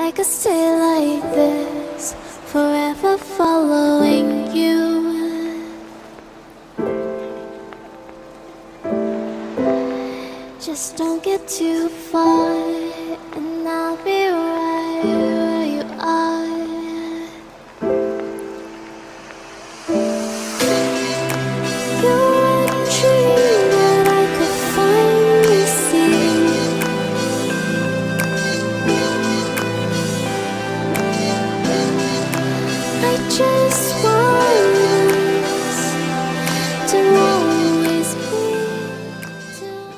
I could stay like this, forever following you. Just don't get too far, and I'll be right where you are. You're a dream that I could finally see. I just want us to always be together.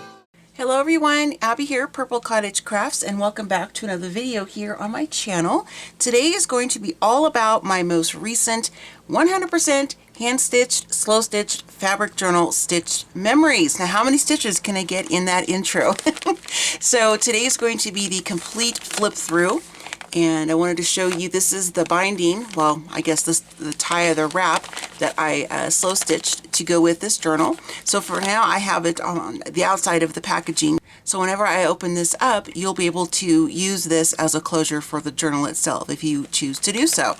Hello everyone, Abby here, Purple Cottage Crafts, and welcome back to another video here on my channel. Today is going to be all about my most recent 100% hand-stitched, slow-stitched fabric journal stitched memories. Now, how many stitches can I get in that intro? So today is going to be the complete flip through. And I wanted to show you, this is the binding, well, I guess this the tie of the wrap that I slow stitched to go with this journal. So for now, I have it on the outside of the packaging. So whenever I open this up, you'll be able to use this as a closure for the journal itself if you choose to do so.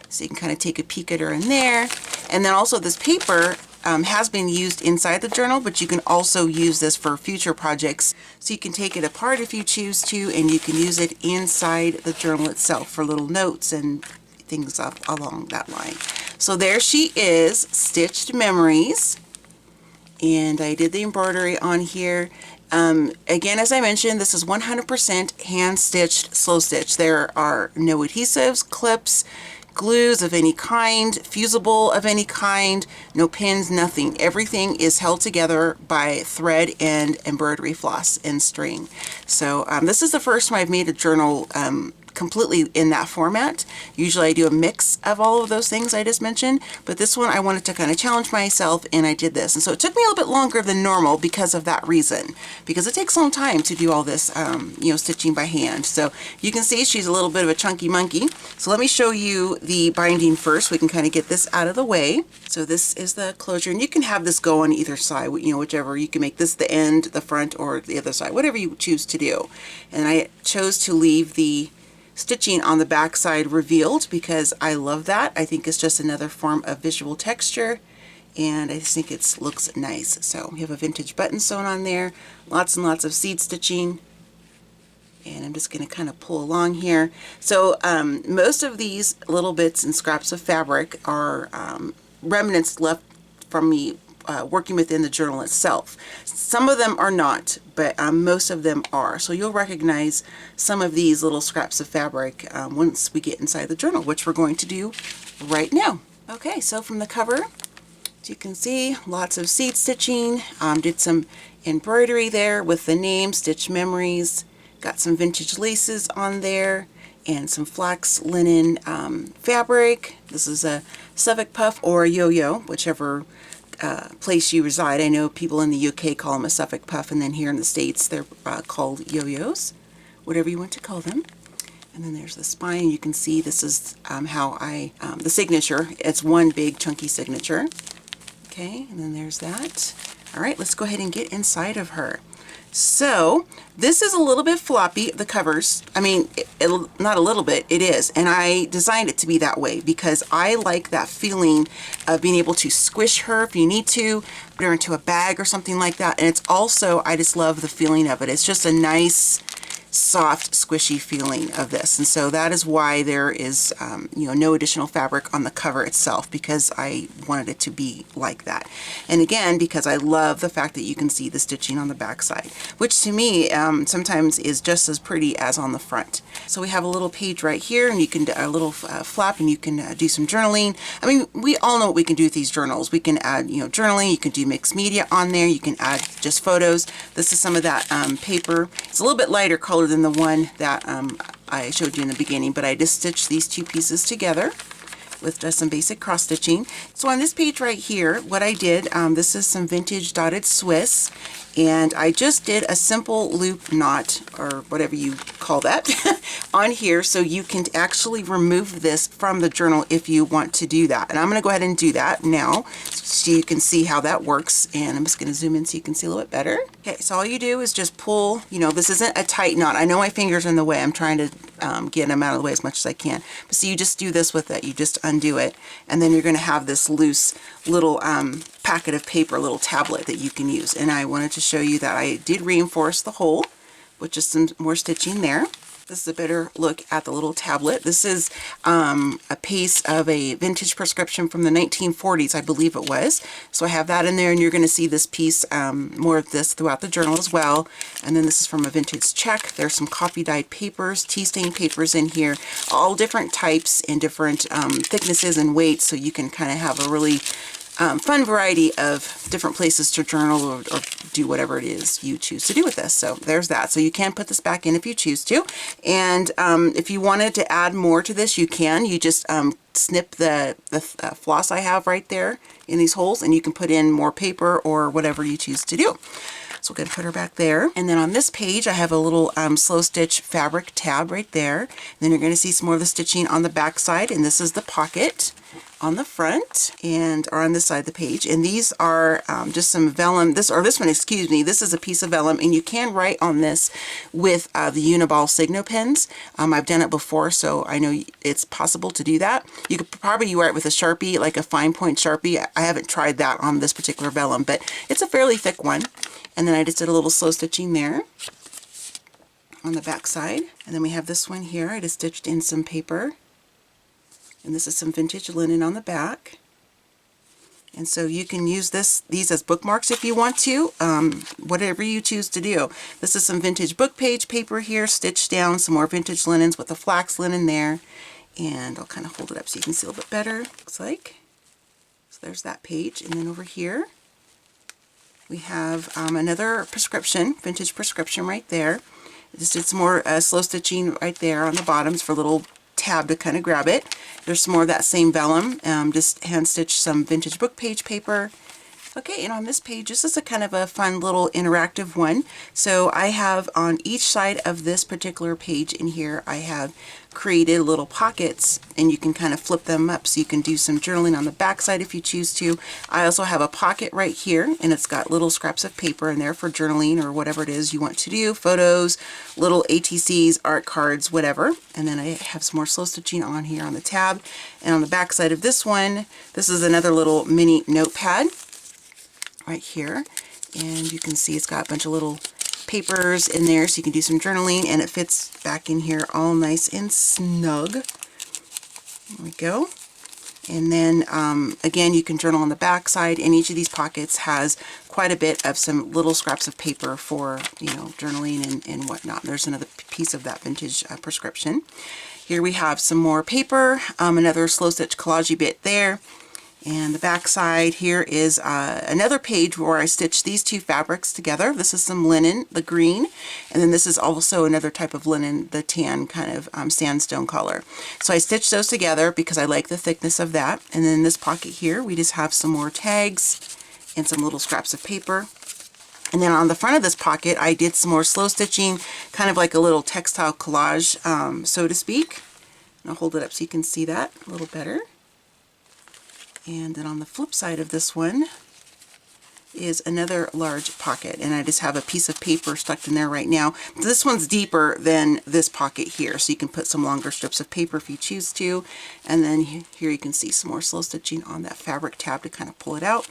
So you can kind of take a peek at her in there. And then also this paper has been used inside the journal, but you can also use this for future projects. So you can take it apart if you choose to, and you can use it inside the journal itself for little notes and things along that line. So there she is, Stitched Memories. And I did the embroidery on here. Again, as I mentioned, this is 100% hand-stitched, slow stitch. There are no adhesives, clips, glues of any kind, fusible of any kind, no pins, nothing. Everything is held together by thread and embroidery floss and string. So this is the first time I've made a journal completely in that format. Usually I do a mix of all of those things I just mentioned, but this one I wanted to kind of challenge myself, and I did this. And so it took me a little bit longer than normal because of that reason, because it takes a long time to do all this, you know, stitching by hand. So you can see she's a little bit of a chunky monkey. So let me show you the binding first. We can kind of get this out of the way. So this is the closure, and you can have this go on either side, you know, whichever. You can make this the end, the front, or the other side, whatever you choose to do. And I chose to leave the stitching on the back side revealed because I love that. I think it's just another form of visual texture, and I just think it looks nice. So we have a vintage button sewn on there, lots and lots of seed stitching, and I'm just going to kind of pull along here. So most of these little bits and scraps of fabric are remnants left from me working within the journal itself. Some of them are not, but most of them are. So you'll recognize some of these little scraps of fabric once we get inside the journal, which we're going to do right now. Okay, so from the cover, as you can see, lots of seed stitching. Did some embroidery there with the name, Stitch Memories. Got some vintage laces on there and some flax linen fabric. This is a Suffolk puff or a yo-yo, whichever place you reside. I know people in the UK call them a Suffolk puff, and then here in the States they're called yo-yos, whatever you want to call them. And then there's the spine. You can see this is how the signature, it's one big chunky signature. Okay, and then there's that. All right, let's go ahead and get inside of her. So this is a little bit floppy, the covers. I mean, not a little bit, it is. And I designed it to be that way because I like that feeling of being able to squish her if you need to, put her into a bag or something like that. And it's also, I just love the feeling of it. It's just a nice, soft, squishy feeling of this. And so that is why there is, you know, no additional fabric on the cover itself, because I wanted it to be like that. And again, because I love the fact that you can see the stitching on the back side, which to me sometimes is just as pretty as on the front. So we have a little page right here, and you can a little flap, and you can do some journaling. I mean, we all know what we can do with these journals. We can add, you know, journaling. You can do mixed media on there. You can add just photos. This is some of that paper. It's a little bit lighter color than the one that I showed you in the beginning, but I just stitched these two pieces together with just some basic cross stitching. So on this page right here, what I did, this is some vintage dotted Swiss, and I just did a simple loop knot, or whatever you call that, on here, so you can actually remove this from the journal if you want to do that. And I'm going to go ahead and do that now so you can see how that works. And I'm just going to zoom in so you can see a little bit better. Okay, so all you do is just pull, you know, this isn't a tight knot. I know my fingers are in the way. I'm trying to get them out of the way as much as I can. But so you just do this with it. You just undo it. And then you're going to have this loose little packet of paper, little tablet that you can use. And I wanted to show you that I did reinforce the hole with just some more stitching there. This is a better look at the little tablet. This is a piece of a vintage prescription from the 1940s, I believe it was. So I have that in there, and you're going to see this piece, more of this throughout the journal as well. And then this is from a vintage check. There's some coffee dyed papers, tea stain papers in here, all different types and different thicknesses and weights, so you can kind of have a really fun variety of different places to journal or do whatever it is you choose to do with this. So there's that. So you can put this back in if you choose to. And if you wanted to add more to this, you can. You just snip the floss I have right there in these holes, and you can put in more paper or whatever you choose to do. So we're going to put her back there. And then on this page, I have a little slow stitch fabric tab right there. And then you're going to see some more of the stitching on the back side. And this is the pocket on the front and or on this side of the page. And these are just some vellum. This one, excuse me, this is a piece of vellum, and you can write on this with the Uniball Signo pens. I've done it before, so I know it's possible to do that. You could probably write with a Sharpie, like a fine point Sharpie. I haven't tried that on this particular vellum, but it's a fairly thick one. And then I just did a little slow stitching there on the back side. And then we have this one here. I just stitched in some paper. And this is some vintage linen on the back. And so you can use these as bookmarks if you want to, whatever you choose to do. This is some vintage book page paper here, stitched down, some more vintage linens with the flax linen there. And I'll kind of hold it up so you can see a little bit better, looks like. So there's that page. And then over here, we have another prescription, vintage prescription right there. I just did some more slow stitching right there on the bottoms for a little tab to kind of grab it. There's some more of that same vellum. Just hand stitched some vintage book page paper. Okay, and on this page, this is a kind of a fun little interactive one. So I have on each side of this particular page in here, I have created little pockets, and you can kind of flip them up so you can do some journaling on the back side if you choose to. I also have a pocket right here, and it's got little scraps of paper in there for journaling or whatever it is you want to do, photos, little ATCs, art cards, whatever. And then I have some more slow stitching on here on the tab. And on the back side of this one, this is another little mini notepad right here, and you can see it's got a bunch of little papers in there so you can do some journaling, and it fits back in here all nice and snug. There we go. And then again, you can journal on the back side, and each of these pockets has quite a bit of some little scraps of paper for, you know, journaling and whatnot. There's another piece of that vintage prescription. Here we have some more paper, another slow stitch collage bit there. And the back side here is another page where I stitched these two fabrics together. This is some linen, the green, and then this is also another type of linen, the tan kind of sandstone color. So I stitched those together because I like the thickness of that. And then in this pocket here, we just have some more tags and some little scraps of paper. And then on the front of this pocket, I did some more slow stitching, kind of like a little textile collage, so to speak. And I'll hold it up so you can see that a little better. And then on the flip side of this one is another large pocket, and I just have a piece of paper stuck in there right now. This one's deeper than this pocket here, so you can put some longer strips of paper if you choose to. And then here you can see some more slow stitching on that fabric tab to kind of pull it out.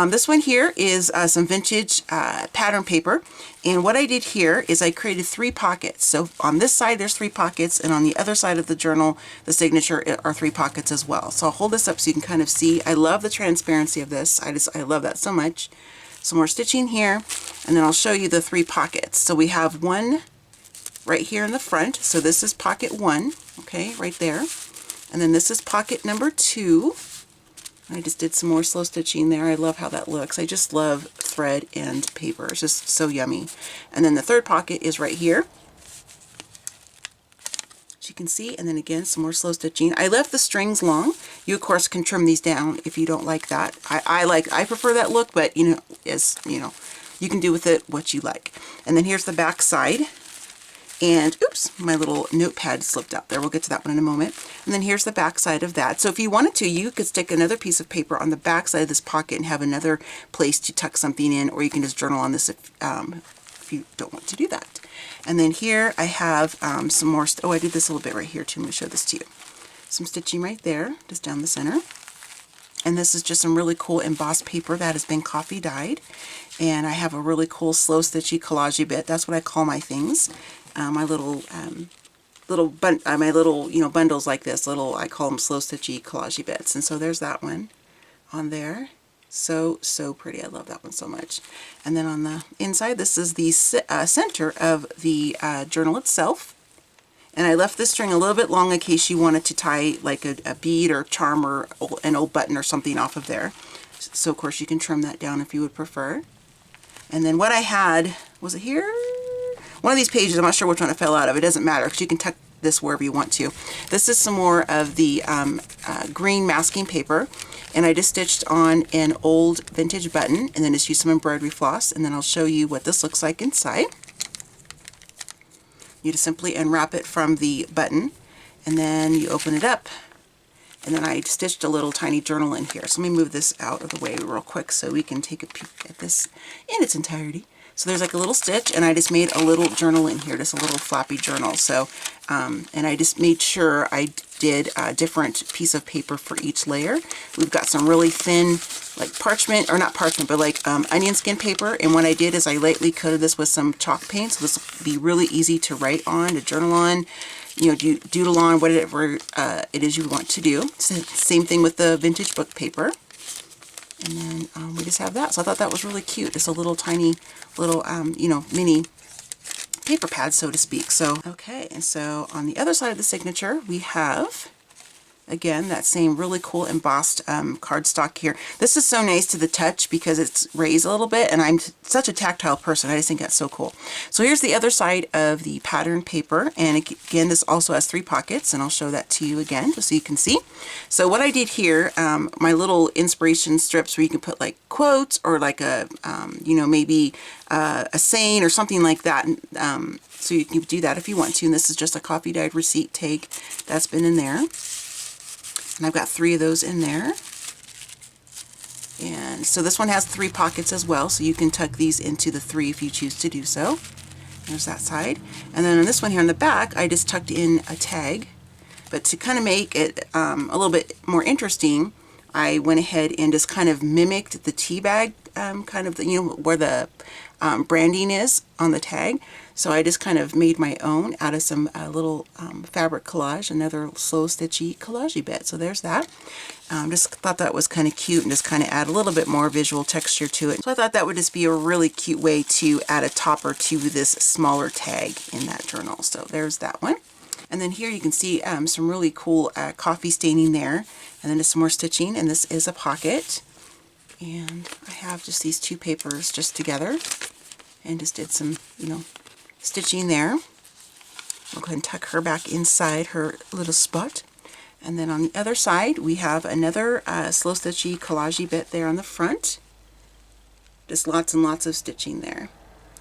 This one here is some vintage pattern paper, and what I did here is I created 3 pockets. So on this side there's 3 pockets, and on the other side of the journal, the signature, are 3 pockets as well. So I'll hold this up so you can kind of see. I love the transparency of this. I love that so much. Some more stitching here, and then I'll show you the 3 pockets. So we have one right here in the front. So this is pocket 1, okay, right there. And then this is pocket number 2. I just did some more slow stitching there. I love how that looks. I just love thread and paper. It's just so yummy. And then the 3rd pocket is right here, as you can see. And then again, some more slow stitching. I left the strings long. You of course can trim these down if you don't like that. I prefer that look, but you know, you can do with it what you like. And then here's the back side. And oops, my little notepad slipped out there. We'll get to that one in a moment. And then here's the back side of that. So if you wanted to, you could stick another piece of paper on the back side of this pocket and have another place to tuck something in, or you can just journal on this if you don't want to do that. And then here I have some more, oh, I did this a little bit right here too. I'm going to show this to you. Some stitching right there, just down the center. And this is just some really cool embossed paper that has been coffee dyed. And I have a really cool slow stitchy collage bit. That's what I call my things. My little bundles like this. I call them slow stitchy collage bits. And so there's that one on there. So pretty. I love that one so much. And then on the inside, this is the center of the journal itself. And I left this string a little bit long in case you wanted to tie like a bead or charm or an old button or something off of there. So of course you can trim that down if you would prefer. And then what I had, was it here? One of these pages, I'm not sure which one it fell out of. It doesn't matter because you can tuck this wherever you want to. This is some more of the green masking paper. And I just stitched on an old vintage button and then just used some embroidery floss. And then I'll show you what this looks like inside. You just simply unwrap it from the button and then you open it up. And then I stitched a little tiny journal in here. So let me move this out of the way real quick so we can take a peek at this in its entirety. So there's like a little stitch, and I just made a little journal in here, just a little floppy journal. So, and I just made sure I did a different piece of paper for each layer. We've got some really thin, like parchment, or not parchment, but like onion skin paper. And what I did is I lightly coated this with some chalk paint, so this will be really easy to write on, to journal on, you know, doodle on, whatever it is you want to do. So, same thing with the vintage book paper. And then we just have that. So I thought that was really cute. It's a little tiny, little, mini paper pad, so to speak. So, okay. And so on the other side of the signature, we have, again, that same really cool embossed cardstock here. This is so nice to the touch because it's raised a little bit, and I'm such a tactile person. I just think that's so cool. So here's the other side of the pattern paper, and again, this also has 3 pockets, and I'll show that to you again just so you can see. So what I did here, my little inspiration strips where you can put like quotes or like a, maybe a saying or something like that. So you can do that if you want to. And this is just a coffee dyed receipt tag that's been in there. And I've got 3 of those in there. And so this one has 3 pockets as well, so you can tuck these into the 3 if you choose to do so. There's that side. And then on this one here in the back, I just tucked in a tag. But to kind of make it a little bit more interesting, I went ahead and just kind of mimicked the tea bag, kind of, where the branding is on the tag. So I just kind of made my own out of some little fabric collage, another slow stitchy collage bit. So there's that. Just thought that was kind of cute and just kind of add a little bit more visual texture to it. So I thought that would just be a really cute way to add a topper to this smaller tag in that journal. So there's that one. And then here you can see some really cool coffee staining there. And then just some more stitching, and this is a pocket. And I have just these 2 papers just together and just did some, stitching there. I'll go ahead and tuck her back inside her little spot. And then on the other side, we have another slow stitchy collage bit there on the front. Just lots and lots of stitching there,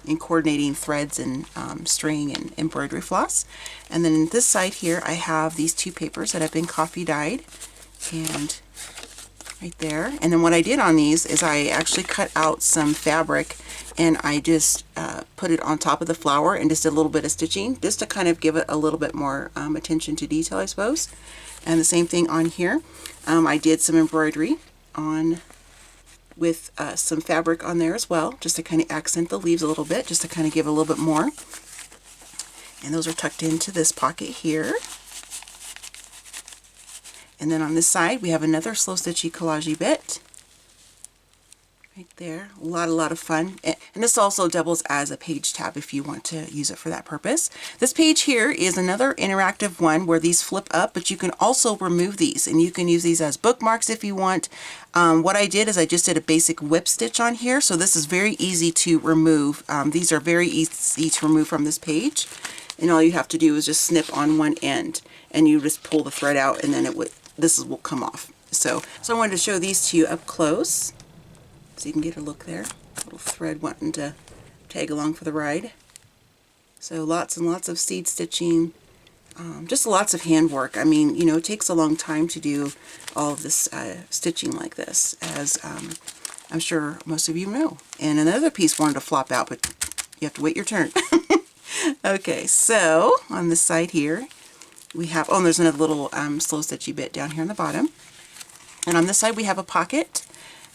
and coordinating threads and string and embroidery floss. And then this side here, I have these 2 papers that have been coffee dyed, and right there. And then what I did on these is I actually cut out some fabric and I just put it on top of the flower and just did a little bit of stitching just to kind of give it a little bit more attention to detail, I suppose. And the same thing on here. I did some embroidery on with some fabric on there as well, just to kind of accent the leaves a little bit, just to kind of give a little bit more. And those are tucked into this pocket here. And then on this side, we have another slow stitchy collage bit. Right there. A lot of fun. And this also doubles as a page tab if you want to use it for that purpose. This page here is another interactive one where these flip up, but you can also remove these, and you can use these as bookmarks if you want. What I did is I just did a basic whip stitch on here, so this is very easy to remove. These are very easy to remove from this page, and all you have to do is just snip on one end, and you just pull the thread out, and then this will come off. So I wanted to show these to you up close, so you can get a look there. Little thread wanting to tag along for the ride. So lots and lots of seed stitching, just lots of handwork. I mean, you know, it takes a long time to do all of this stitching like this, as I'm sure most of you know. And another piece wanted to flop out, but you have to wait your turn. Okay, so on this side here, we have, oh, and there's another little slow stitchy bit down here on the bottom. And on this side we have a pocket,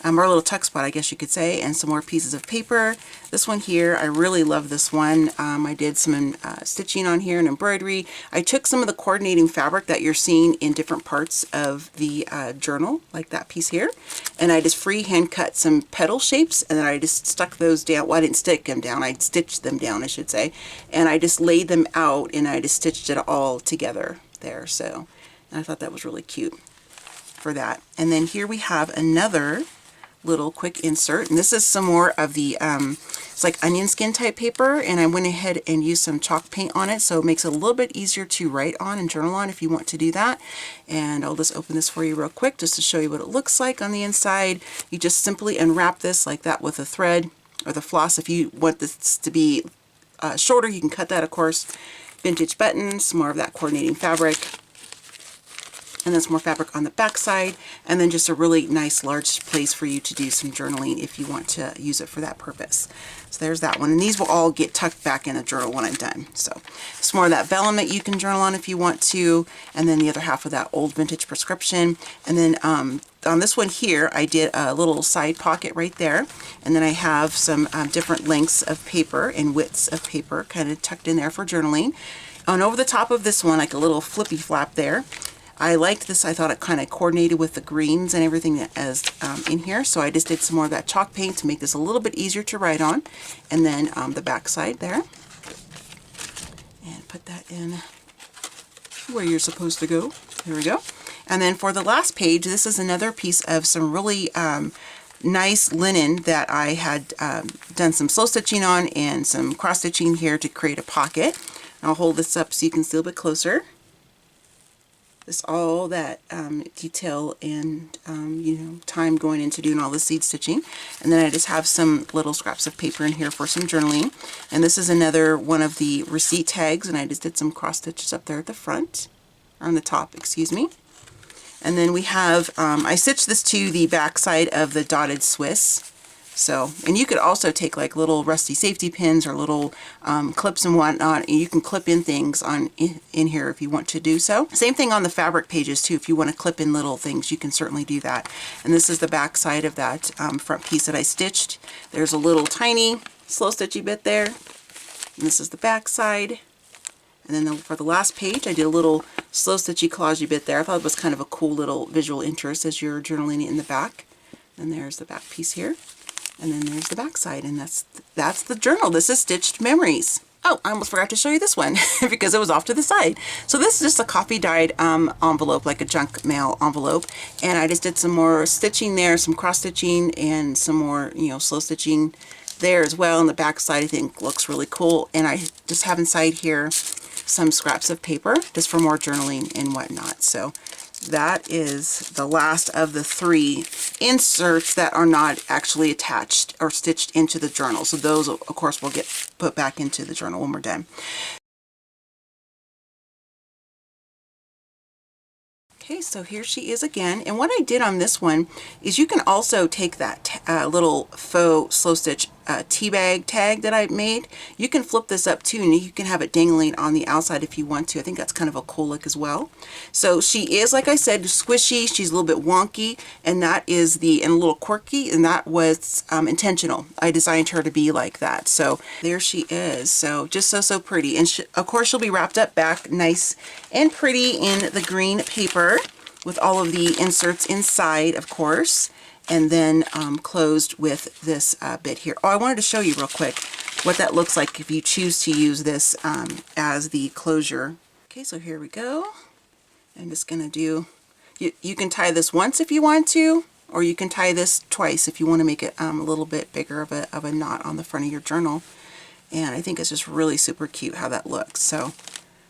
or a little tuck spot, I guess you could say, and some more pieces of paper. This one here, I really love this one. I did some stitching on here and embroidery. I took some of the coordinating fabric that you're seeing in different parts of the journal, like that piece here, and I just freehand cut some petal shapes, and then I just stuck those down. Well, I didn't stick them down, I stitched them down, I should say, and I just laid them out, and I just stitched it all together there. So, and I thought that was really cute for that. And then here we have another little quick insert, and this is some more of the it's like onion skin type paper, and I went ahead and used some chalk paint on it, so it makes it a little bit easier to write on and journal on if you want to do that. And I'll just open this for you real quick just to show you what it looks like on the inside. You just simply unwrap this like that with a thread or the floss. If you want this to be shorter, you can cut that, of course. Vintage buttons, more of that coordinating fabric, and then some more fabric on the back side, and then just a really nice large place for you to do some journaling if you want to use it for that purpose. So there's that one, and these will all get tucked back in a journal when I'm done. So it's more of that vellum that you can journal on if you want to, and then the other half of that old vintage prescription. And then on this one here, I did a little side pocket right there, and then I have some different lengths of paper and widths of paper kind of tucked in there for journaling. And over the top of this one, like a little flippy flap there, I liked this. I thought it kind of coordinated with the greens and everything that is in here. So I just did some more of that chalk paint to make this a little bit easier to write on. And then the back side there. And put that in where you're supposed to go. There we go. And then for the last page, this is another piece of some really nice linen that I had done some slow stitching on and some cross stitching here to create a pocket. And I'll hold this up so you can see a little bit closer. This all that detail and you know, time going into doing all the seed stitching. And then I just have some little scraps of paper in here for some journaling. And this is another one of the receipt tags, and I just did some cross stitches up there at the front, or on the top, excuse me. And then we have, I stitched this to the back side of the dotted Swiss. So, and you could also take like little rusty safety pins or little clips and whatnot, and you can clip in things on in here if you want to do so. Same thing on the fabric pages too. If you want to clip in little things, you can certainly do that. And this is the back side of that front piece that I stitched. There's a little tiny slow stitchy bit there. And this is the back side. And then for the last page, I did a little slow stitchy collagey bit there. I thought it was kind of a cool little visual interest as you're journaling it in the back. And there's the back piece here. And then there's the back side, and that's the journal. This is Stitched Memories. Oh, I almost forgot to show you this one because it was off to the side. So this is just a coffee dyed envelope, like a junk mail envelope. And I just did some more stitching there, some cross stitching, and some more, you know, slow stitching there as well. And the back side I think looks really cool. And I just have inside here some scraps of paper just for more journaling and whatnot. So that is the last of the 3 inserts that are not actually attached or stitched into the journal. So those, of course, will get put back into the journal when we're done. Okay, so here she is again. And what I did on this one is you can also take that little faux slow stitch tea bag tag that I made. You can flip this up too, and you can have it dangling on the outside if you want to. I think that's kind of a cool look as well. So she is, like I said, squishy. She's a little bit wonky, and that is and a little quirky, and that was intentional. I designed her to be like that. So there she is. So just so pretty. And of course she'll be wrapped up back nice and pretty in the green paper with all of the inserts inside, of course, and then closed with this bit here. Oh, I wanted to show you real quick what that looks like if you choose to use this as the closure. Okay, so here we go. I'm just gonna do, you can tie this once if you want to, or you can tie this twice if you want to make it a little bit bigger of a knot on the front of your journal. And I think it's just really super cute how that looks. So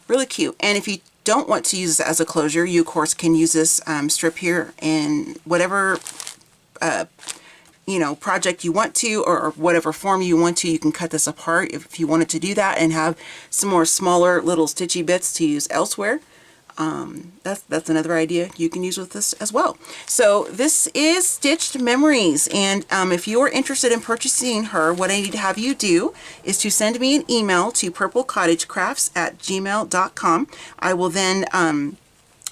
really cute. And if you don't want to use this as a closure, you of course can use this strip here in whatever project you want to, or whatever form you want to. You can cut this apart if you wanted to do that and have some more smaller little stitchy bits to use elsewhere. That's another idea you can use with this as well. So this is Stitched Memories, and if you're interested in purchasing her, what I need to have you do is to send me an email to purplecottagecrafts@gmail.com. I will then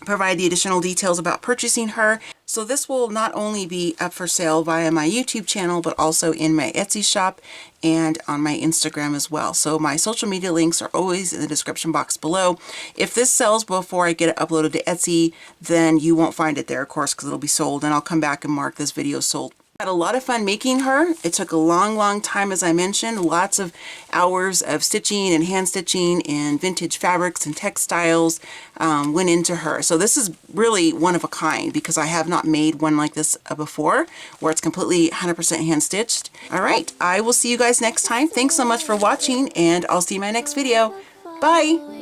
provide the additional details about purchasing her. So this will not only be up for sale via my YouTube channel, but also in my Etsy shop and on my Instagram as well. So my social media links are always in the description box below. If this sells before I get it uploaded to Etsy, then you won't find it there, of course, because it'll be sold, and I'll come back and mark this video sold. Had a lot of fun making her. It took a long time, as I mentioned. Lots of hours of stitching and hand stitching and vintage fabrics and textiles went into her. So this is really one of a kind, because I have not made one like this before, where it's completely 100% hand stitched. All right, I will see you guys next time. Thanks so much for watching, and I'll see you in my next video. Bye!